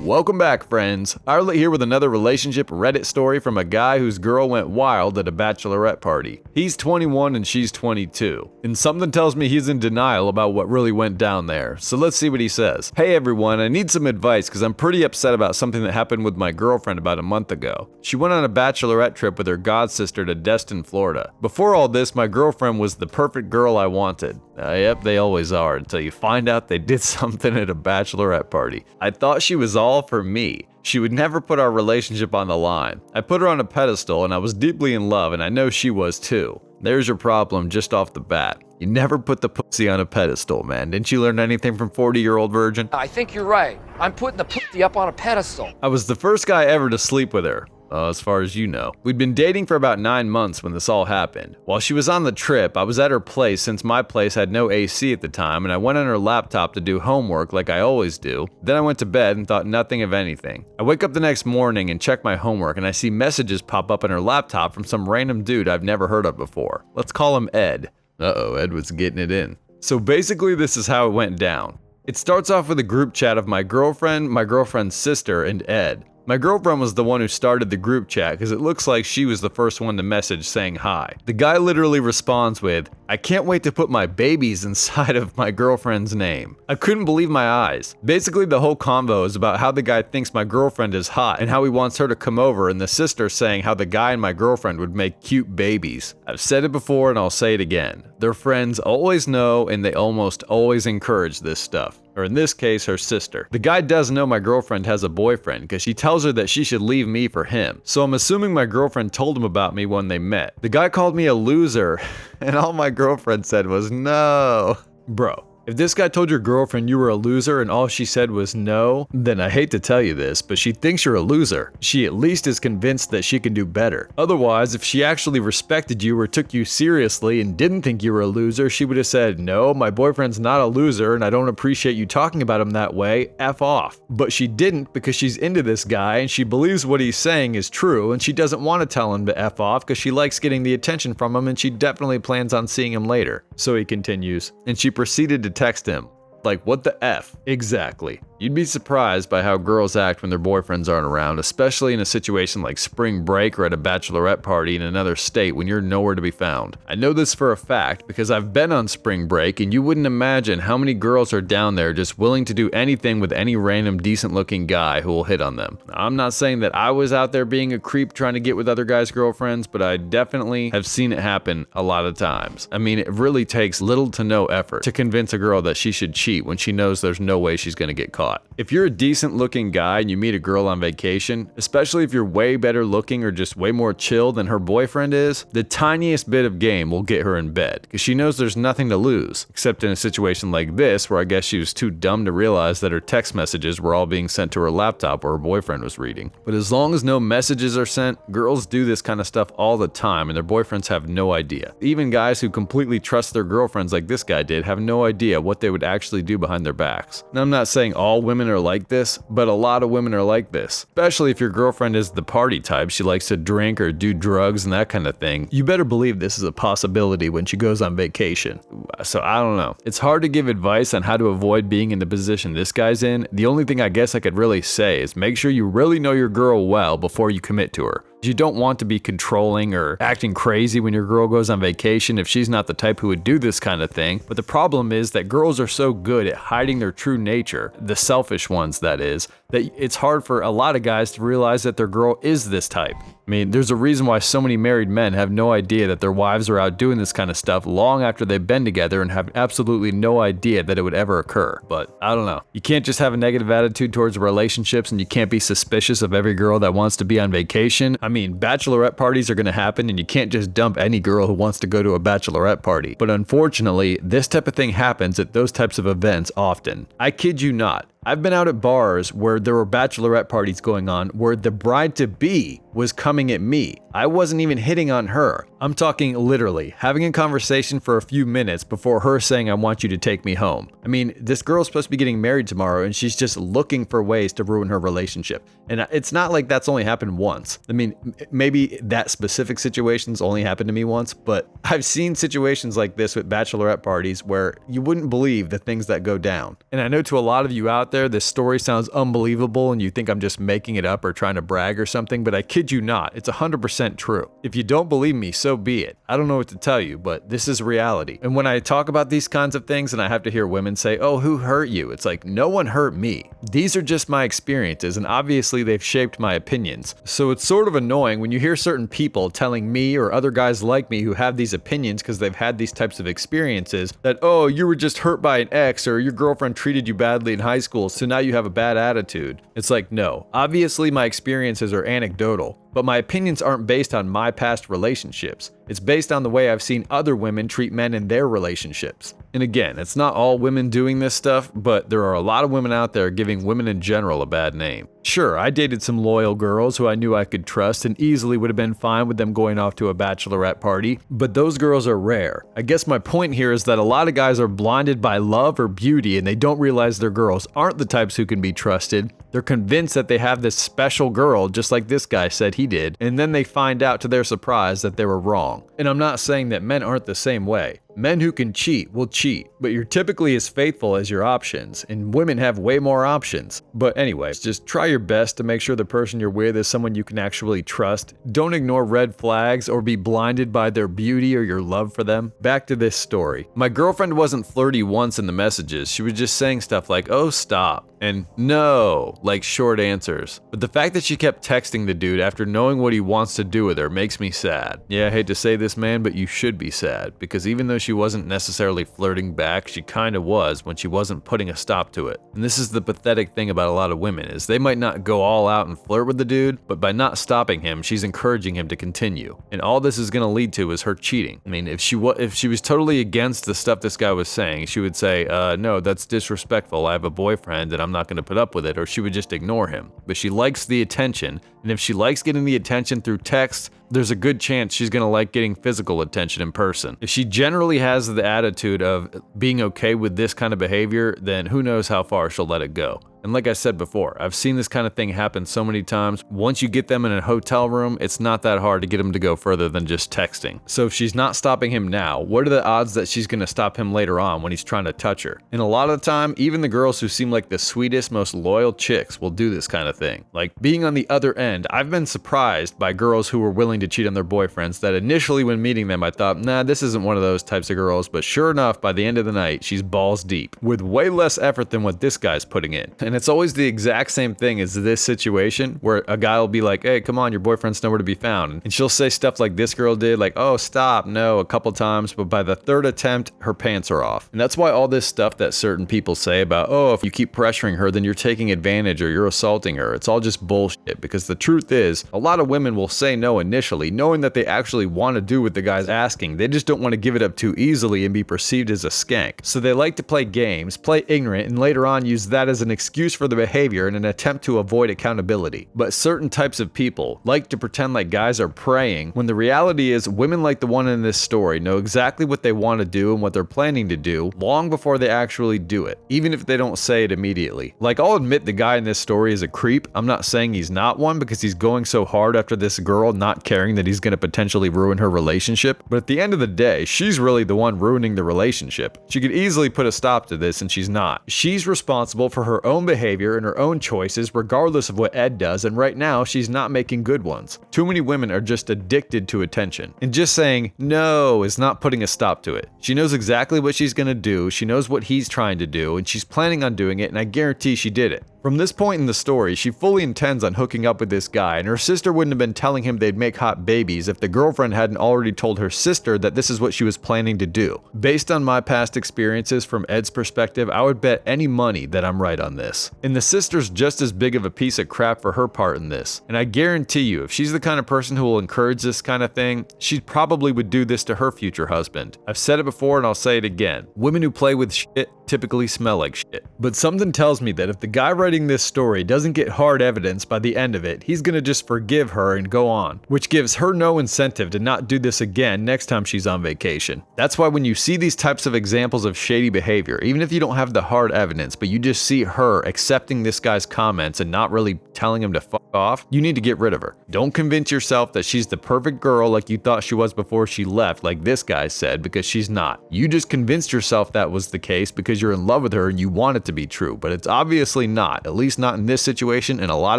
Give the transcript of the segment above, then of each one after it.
Welcome back, friends. iRelat here with another relationship Reddit story from a guy whose girl went wild at a bachelorette party. He's 21 and she's 22, and something tells me he's in denial about what really went down there. So let's see what he says. Hey everyone, I need some advice because I'm pretty upset about something that happened with my girlfriend about a month ago. She went on a bachelorette trip with her godsister to Destin, Florida. Before all this, my girlfriend was the perfect girl I wanted. Yep, they always are until you find out they did something at a bachelorette party. I thought she was all for me. She would never put our relationship on the line. I put her on a pedestal and I was deeply in love, and I know she was too. There's your problem just off the bat. You never put the pussy on a pedestal, man. Didn't you learn anything from 40-year-old virgin? I think you're right. I'm putting the pussy up on a pedestal. I was the first guy ever to sleep with her. As far as you know. We'd been dating for about 9 months when this all happened. While she was on the trip, I was at her place since my place had no AC at the time, and I went on her laptop to do homework like I always do. Then I went to bed and thought nothing of anything. I wake up the next morning and check my homework, and I see messages pop up on her laptop from some random dude I've never heard of before. Let's call him Ed. Uh-oh, Ed was getting it in. So basically this is how it went down. It starts off with a group chat of my girlfriend, my girlfriend's sister, and Ed. My girlfriend was the one who started the group chat because it looks like she was the first one to message saying hi. The guy literally responds with, "I can't wait to put my babies inside of my girlfriend's name." I couldn't believe my eyes. Basically the whole convo is about how the guy thinks my girlfriend is hot and how he wants her to come over, and the sister saying how the guy and my girlfriend would make cute babies. I've said it before and I'll say it again. Their friends always know and they almost always encourage this stuff. Or in this case, her sister. The guy does know my girlfriend has a boyfriend because she tells her that she should leave me for him. So I'm assuming my girlfriend told him about me when they met. The guy called me a loser and all my girlfriend said was no. Bro. If this guy told your girlfriend you were a loser and all she said was no, then I hate to tell you this, but she thinks you're a loser. She at least is convinced that she can do better. Otherwise, if she actually respected you or took you seriously and didn't think you were a loser, she would have said, "No, my boyfriend's not a loser and I don't appreciate you talking about him that way, F off." But she didn't because she's into this guy and she believes what he's saying is true, and she doesn't want to tell him to F off because she likes getting the attention from him and she definitely plans on seeing him later. So he continues, and she proceeded to text him. Like, what the F? Exactly. You'd be surprised by how girls act when their boyfriends aren't around, especially in a situation like spring break or at a bachelorette party in another state when you're nowhere to be found. I know this for a fact because I've been on spring break, and you wouldn't imagine how many girls are down there just willing to do anything with any random decent looking guy who will hit on them. Now, I'm not saying that I was out there being a creep trying to get with other guys' girlfriends, but I definitely have seen it happen a lot of times. I mean, it really takes little to no effort to convince a girl that she should cheat when she knows there's no way she's gonna get caught. If you're a decent looking guy and you meet a girl on vacation, especially if you're way better looking or just way more chill than her boyfriend is, the tiniest bit of game will get her in bed because she knows there's nothing to lose, except in a situation like this where I guess she was too dumb to realize that her text messages were all being sent to her laptop where her boyfriend was reading. But as long as no messages are sent, girls do this kind of stuff all the time and their boyfriends have no idea. Even guys who completely trust their girlfriends like this guy did have no idea what they would actually do behind their backs. Now, I'm not saying all women are like this, but a lot of women are like this. Especially if your girlfriend is the party type, she likes to drink or do drugs and that kind of thing. You better believe this is a possibility when she goes on vacation. So I don't know. It's hard to give advice on how to avoid being in the position this guy's in. The only thing I guess I could really say is make sure you really know your girl well before you commit to her. You don't want to be controlling or acting crazy when your girl goes on vacation if she's not the type who would do this kind of thing. But the problem is that girls are so good at hiding their true nature, the selfish ones that is, that it's hard for a lot of guys to realize that their girl is this type. I mean, there's a reason why so many married men have no idea that their wives are out doing this kind of stuff long after they've been together and have absolutely no idea that it would ever occur. But I don't know. You can't just have a negative attitude towards relationships, and you can't be suspicious of every girl that wants to be on vacation. I mean, bachelorette parties are going to happen, and you can't just dump any girl who wants to go to a bachelorette party. But unfortunately, this type of thing happens at those types of events often. I kid you not. I've been out at bars where there were bachelorette parties going on where the bride-to-be was coming at me. I wasn't even hitting on her. I'm talking literally having a conversation for a few minutes before her saying, "I want you to take me home." I mean, this girl's supposed to be getting married tomorrow and she's just looking for ways to ruin her relationship. And it's not like that's only happened once. I mean, maybe that specific situation's only happened to me once, but I've seen situations like this with bachelorette parties where you wouldn't believe the things that go down. And I know to a lot of you out there, this story sounds unbelievable and you think I'm just making it up or trying to brag or something, but I kid you not, it's 100% true. If you don't believe me, so be it. I don't know what to tell you, but this is reality. And when I talk about these kinds of things and I have to hear women say, oh, who hurt you? It's like, no one hurt me. These are just my experiences, and obviously they've shaped my opinions. So it's sort of annoying when you hear certain people telling me or other guys like me who have these opinions because they've had these types of experiences that, oh, you were just hurt by an ex or your girlfriend treated you badly in high school, so now you have a bad attitude. It's like, no, obviously my experiences are anecdotal, but my opinions aren't based on my past relationships. It's based on the way I've seen other women treat men in their relationships. And again, it's not all women doing this stuff, but there are a lot of women out there giving women in general a bad name. Sure, I dated some loyal girls who I knew I could trust and easily would have been fine with them going off to a bachelorette party, but those girls are rare. I guess my point here is that a lot of guys are blinded by love or beauty and they don't realize their girls aren't the types who can be trusted. They're convinced that they have this special girl, just like this guy said he did, and then they find out to their surprise that they were wrong. And I'm not saying that men aren't the same way. Men who can cheat will cheat, but you're typically as faithful as your options, and women have way more options. But anyways, just try your best to make sure the person you're with is someone you can actually trust. Don't ignore red flags or be blinded by their beauty or your love for them. Back to this story. My girlfriend wasn't flirty once in the messages. She was just saying stuff like, oh, stop, and no, like short answers. But the fact that she kept texting the dude after knowing what he wants to do with her makes me sad. Yeah, I hate to say this, man, but you should be sad, because even though she wasn't necessarily flirting back, she kinda was when she wasn't putting a stop to it. And this is the pathetic thing about a lot of women, is they might not go all out and flirt with the dude, but by not stopping him, she's encouraging him to continue. And all this is gonna lead to is her cheating. I mean, if she was totally against the stuff this guy was saying, she would say, no, that's disrespectful, I have a boyfriend and I'm not gonna put up with it, or she would just ignore him. But she likes the attention, and if she likes getting the attention through text, there's a good chance she's gonna like getting physical attention in person. If she generally has the attitude of being okay with this kind of behavior, then who knows how far she'll let it go. And like I said before, I've seen this kind of thing happen so many times. Once you get them in a hotel room, it's not that hard to get them to go further than just texting. So if she's not stopping him now, what are the odds that she's gonna stop him later on when he's trying to touch her? And a lot of the time, even the girls who seem like the sweetest, most loyal chicks will do this kind of thing. Like being on the other end, I've been surprised by girls who were willing to cheat on their boyfriends that initially when meeting them, I thought, nah, this isn't one of those types of girls, but sure enough, by the end of the night, she's balls deep, with way less effort than what this guy's putting in. And it's always the exact same thing as this situation where a guy will be like, hey, come on, your boyfriend's nowhere to be found. And she'll say stuff like this girl did, like, oh, stop, no, a couple times, but by the third attempt, her pants are off. And that's why all this stuff that certain people say about, oh, if you keep pressuring her, then you're taking advantage or you're assaulting her. It's all just bullshit, because the truth is, a lot of women will say no initially, knowing that they actually want to do what the guy's asking. They just don't want to give it up too easily and be perceived as a skank. So they like to play games, play ignorant, and later on use that as an excuse for the behavior in an attempt to avoid accountability. But certain types of people like to pretend like guys are praying, when the reality is women like the one in this story know exactly what they want to do and what they're planning to do long before they actually do it, even if they don't say it immediately. Like, I'll admit the guy in this story is a creep. I'm not saying he's not one, because he's going so hard after this girl, not caring that he's going to potentially ruin her relationship. But at the end of the day, she's really the one ruining the relationship. She could easily put a stop to this, and she's not. She's responsible for her own behavior and her own choices regardless of what Ed does, and right now she's not making good ones. Too many women are just addicted to attention, and just saying no is not putting a stop to it. She knows exactly what she's gonna do, she knows what he's trying to do, and she's planning on doing it, and I guarantee she did it. From this point in the story, she fully intends on hooking up with this guy, and her sister wouldn't have been telling him they'd make hot babies if the girlfriend hadn't already told her sister that this is what she was planning to do. Based on my past experiences from Ed's perspective, I would bet any money that I'm right on this. And the sister's just as big of a piece of crap for her part in this. And I guarantee you, if she's the kind of person who will encourage this kind of thing, she probably would do this to her future husband. I've said it before and I'll say it again. Women who play with shit typically smell like shit. But something tells me that if the guy writing writing this story doesn't get hard evidence by the end of it, he's gonna just forgive her and go on, which gives her no incentive to not do this again next time she's on vacation. That's why when you see these types of examples of shady behavior, even if you don't have the hard evidence, but you just see her accepting this guy's comments and not really telling him to fuck off, you need to get rid of her. Don't convince yourself that she's the perfect girl like you thought she was before she left, like this guy said, because she's not. You just convinced yourself that was the case because you're in love with her and you want it to be true, but it's obviously not, at least not in this situation and a lot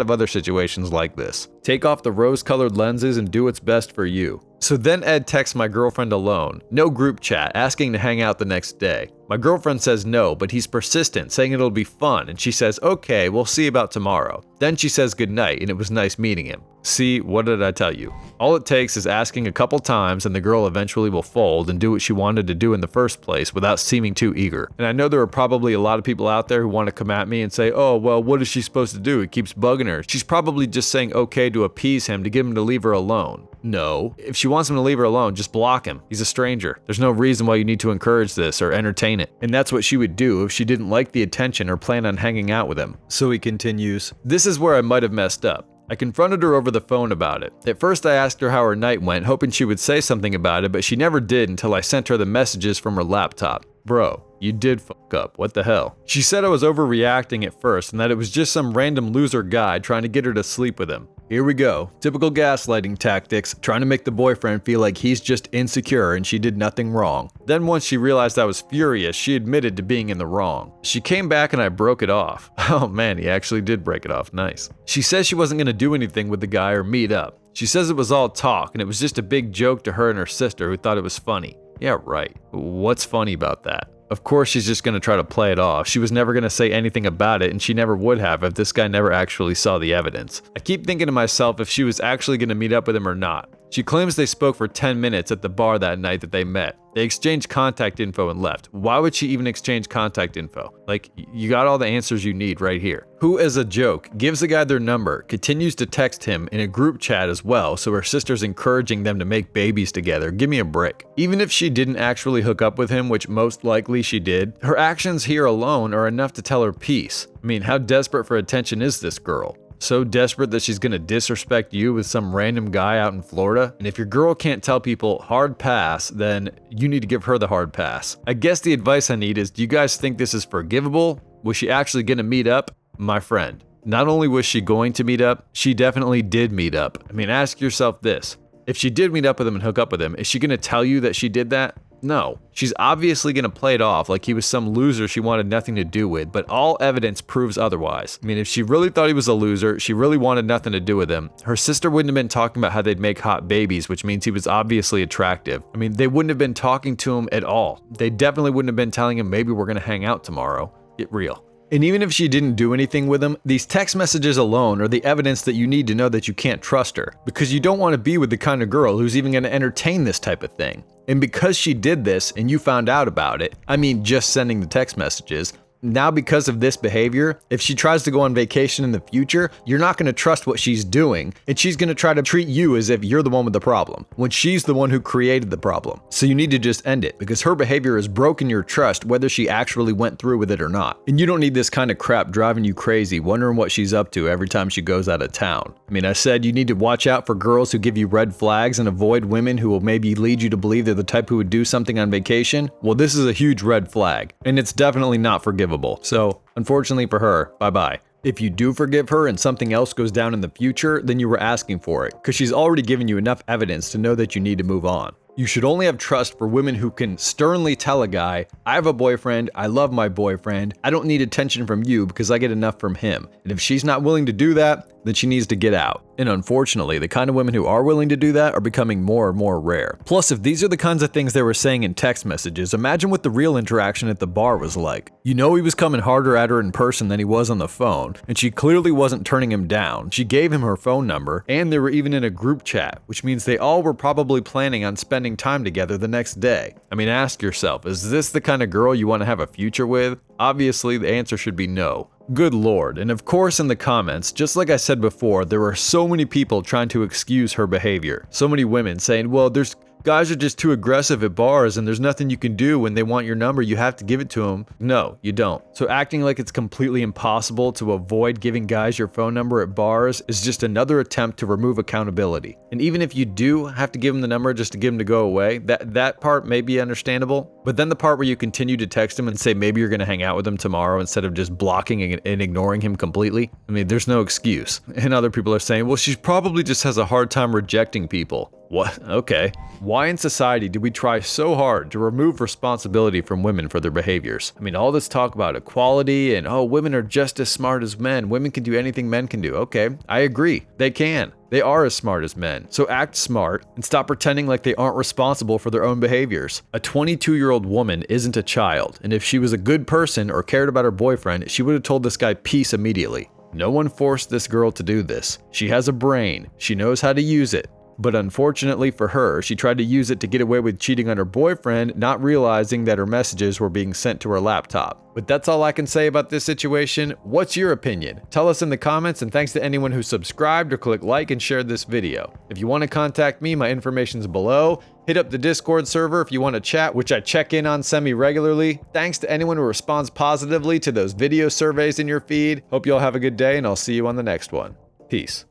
of other situations like this. Take off the rose-colored lenses and do what's best for you. So then Ed texts my girlfriend alone, no group chat, asking to hang out the next day. My girlfriend says no, but he's persistent, saying it'll be fun, and she says, okay, we'll see about tomorrow. Then she says goodnight, and it was nice meeting him. See, what did I tell you? All it takes is asking a couple times and the girl eventually will fold and do what she wanted to do in the first place without seeming too eager. And I know there are probably a lot of people out there who want to come at me and say, oh, well, what is she supposed to do? It keeps bugging her. She's probably just saying okay to appease him to get him to leave her alone. No. If she wants him to leave her alone, just block him. He's a stranger. There's no reason why you need to encourage this or entertain it. And that's what she would do if she didn't like the attention or plan on hanging out with him. So he continues, this is where I might have messed up. I confronted her over the phone about it. At first I asked her how her night went, hoping she would say something about it, but she never did until I sent her the messages from her laptop. Bro, you did fuck up. What the hell? She said I was overreacting at first and that it was just some random loser guy trying to get her to sleep with him. Here we go. Typical gaslighting tactics, trying to make the boyfriend feel like he's just insecure and she did nothing wrong. Then once she realized I was furious, she admitted to being in the wrong. She came back and I broke it off. Oh man, he actually did break it off. Nice. She says she wasn't going to do anything with the guy or meet up. She says it was all talk and it was just a big joke to her and her sister who thought it was funny. Yeah, right. What's funny about that? Of course she's just going to try to play it off. She was never going to say anything about it and she never would have if this guy never actually saw the evidence. I keep thinking to myself if she was actually going to meet up with him or not. She claims they spoke for 10 minutes at the bar that night that they met. They exchanged contact info and left. Why would she even exchange contact info? Like, you got all the answers you need right here. Who, as a joke, gives the guy their number, continues to text him in a group chat as well, so her sister's encouraging them to make babies together. Give me a break. Even if she didn't actually hook up with him, which most likely she did, her actions here alone are enough to tell her piece. I mean, how desperate for attention is this girl? So desperate that she's gonna disrespect you with some random guy out in Florida? And if your girl can't tell people hard pass, then you need to give her the hard pass. I guess the advice I need is, do you guys think this is forgivable? Was she actually gonna meet up? My friend, not only was she going to meet up, she definitely did meet up. I mean, ask yourself this. If she did meet up with him and hook up with him, is she gonna tell you that she did that? No. She's obviously going to play it off like he was some loser she wanted nothing to do with, but all evidence proves otherwise. I mean, if she really thought he was a loser, she really wanted nothing to do with him, her sister wouldn't have been talking about how they'd make hot babies, which means he was obviously attractive. I mean, they wouldn't have been talking to him at all. They definitely wouldn't have been telling him maybe we're going to hang out tomorrow. Get real. And even if she didn't do anything with him, these text messages alone are the evidence that you need to know that you can't trust her, because you don't want to be with the kind of girl who's even going to entertain this type of thing. And because she did this and you found out about it, I mean just sending the text messages, now because of this behavior, if she tries to go on vacation in the future, you're not going to trust what she's doing, and she's going to try to treat you as if you're the one with the problem, when she's the one who created the problem. So you need to just end it, because her behavior has broken your trust whether she actually went through with it or not. And you don't need this kind of crap driving you crazy, wondering what she's up to every time she goes out of town. I mean, I said you need to watch out for girls who give you red flags and avoid women who will maybe lead you to believe they're the type who would do something on vacation. Well, this is a huge red flag, and it's definitely not forgivable. So, unfortunately for her, bye-bye. If you do forgive her and something else goes down in the future, then you were asking for it, because she's already given you enough evidence to know that you need to move on. You should only have trust for women who can sternly tell a guy, I have a boyfriend, I love my boyfriend, I don't need attention from you because I get enough from him. And if she's not willing to do that, then she needs to get out. And unfortunately, the kind of women who are willing to do that are becoming more and more rare. Plus, if these are the kinds of things they were saying in text messages, imagine what the real interaction at the bar was like. You know he was coming harder at her in person than he was on the phone, and she clearly wasn't turning him down. She gave him her phone number, and they were even in a group chat, which means they all were probably planning on spending time together the next day. I mean, ask yourself, is this the kind of girl you want to have a future with? Obviously, the answer should be no. Good lord. And of course in the comments, just like I said before, there were so many people trying to excuse her behavior. So many women saying, well, there's guys are just too aggressive at bars and there's nothing you can do when they want your number, you have to give it to them. No, you don't. So acting like it's completely impossible to avoid giving guys your phone number at bars is just another attempt to remove accountability. And even if you do have to give them the number just to get them to go away, that part may be understandable. But then the part where you continue to text him and say maybe you're going to hang out with him tomorrow instead of just blocking and ignoring him completely, I mean, there's no excuse. And other people are saying, well, she probably just has a hard time rejecting people. What? Okay. Why in society do we try so hard to remove responsibility from women for their behaviors? I mean, all this talk about equality and, oh, women are just as smart as men. Women can do anything men can do. Okay, I agree. They can. They are as smart as men. So act smart and stop pretending like they aren't responsible for their own behaviors. A 22-year-old woman isn't a child, and if she was a good person or cared about her boyfriend, she would have told this guy peace immediately. No one forced this girl to do this. She has a brain. She knows how to use it. But unfortunately for her, she tried to use it to get away with cheating on her boyfriend, not realizing that her messages were being sent to her laptop. But that's all I can say about this situation. What's your opinion? Tell us in the comments, and thanks to anyone who subscribed or clicked like and shared this video. If you want to contact me, my information's below. Hit up the Discord server if you want to chat, which I check in on semi-regularly. Thanks to anyone who responds positively to those video surveys in your feed. Hope you all have a good day, and I'll see you on the next one. Peace.